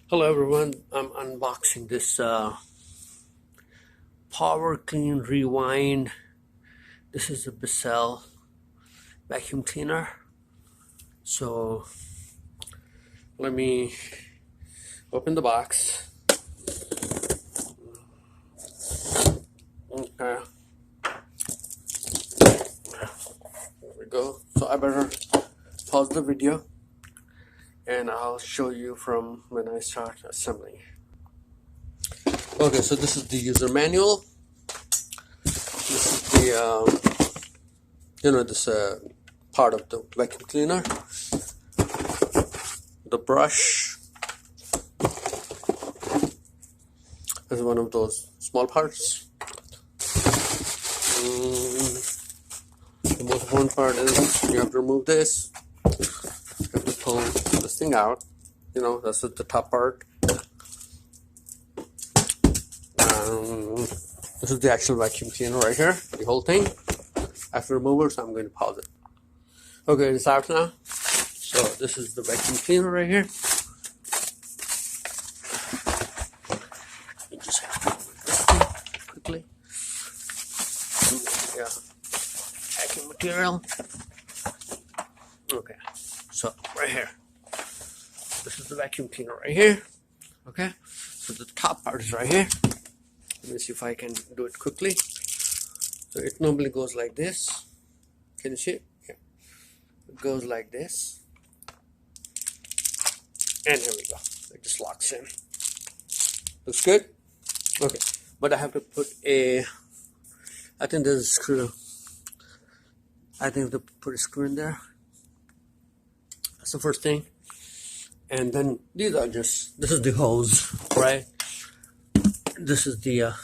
Hello everyone, I'm unboxing this PowerClean Rewind. This is a Bissell vacuum cleaner. So let me open the box. Okay, there we go. So I better pause the video and I'll show you from when I start assembling. Okay, so this is the user manual. This is the this part of the vacuum cleaner. The brush is one of those small parts. The most important part is you have to remove this. You have to pull this thing out. That's the top part. This is the actual vacuum cleaner right here, the whole thing. I have to remove it, so I'm going to pause it. Okay, it's out now. So this is the vacuum cleaner right here. You just have to remove this thing quickly. Yeah, packing material. Okay, so right here. This is the vacuum cleaner right here. Okay, so the top part is right here. Let me see if I can do it quickly. So it normally goes like this. Can you see it? Yeah. It goes like this. And here we go. It just locks in. Looks good? Okay. But I have to put I think there's a screw. I think I have to put a screw in there. That's the first thing. And then these are this is the hose, right? This is the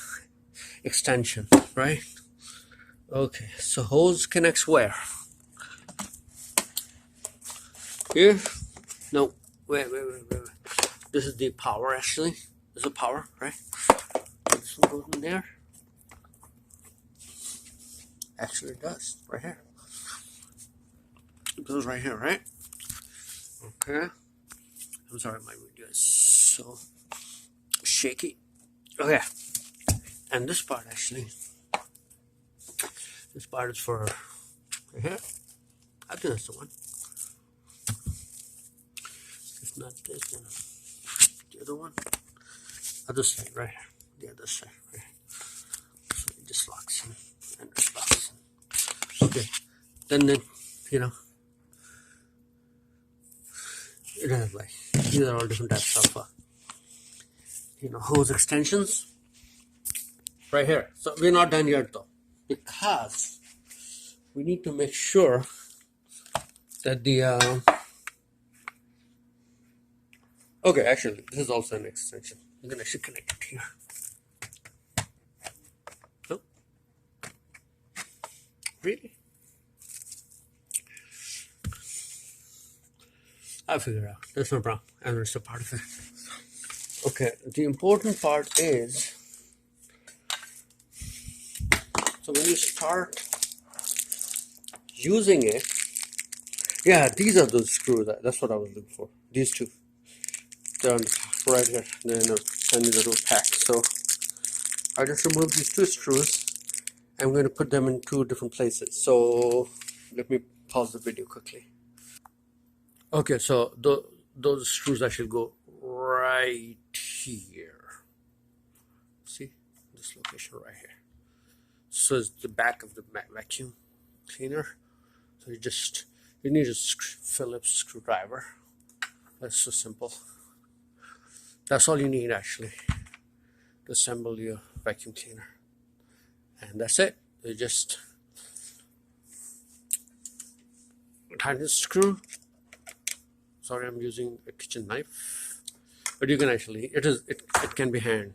extension, right? Okay, so hose connects where? Here? No, wait. This is the power actually. This is the power, right? This one goes in there. Actually it does, right here. It goes right here, right? Okay. I'm sorry, my video is so shaky. Okay. And this part actually, this part is for right here. I think that's the one. If not this, then the other one. Other side, right here. The other side, right here. So it just locks in and it locks in. Okay. Then it has like, these are all different types of hose extensions right here. So we're not done yet though, because we need to make sure that the okay, actually this is also an extension. You can actually connect it here. No? Really? I'll figure it out. That's no problem. And it's a part of it. Okay, the important part is, so when you start using it, yeah, these are those screws. That's what I was looking for. These two. They're on the top right here. They're in a tiny little pack. So I just removed these two screws. I'm going to put them in two different places. So let me pause the video quickly. Okay, so those screws actually go right here. See this location right here. So it's the back of the vacuum cleaner. So you need a Phillips screwdriver. That's so simple. That's all you need actually to assemble your vacuum cleaner. And that's it. You just tighten the screw. Sorry, I'm using a kitchen knife, but you can actually, it can be hand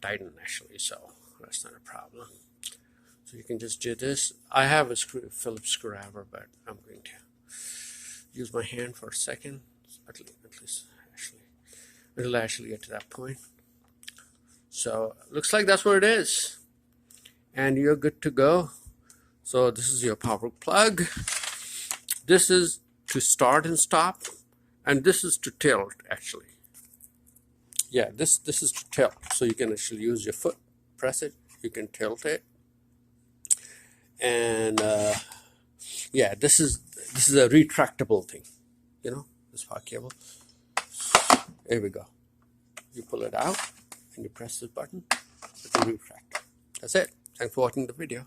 tightened actually, so that's not a problem. So you can just do this. I have a Phillips screwdriver, but I'm going to use my hand for a second, at least actually, it'll actually get to that point. So looks like that's what it is, and you're good to go. So this is your power plug. This is to start and stop, and this is to tilt actually. yeah, this is to tilt, so you can actually use your foot, press it, you can tilt it, and yeah, this is a retractable thing, you know, this power cable. Here we go. You pull it out and you press this button, it will retract. That's it. Thanks for watching the video.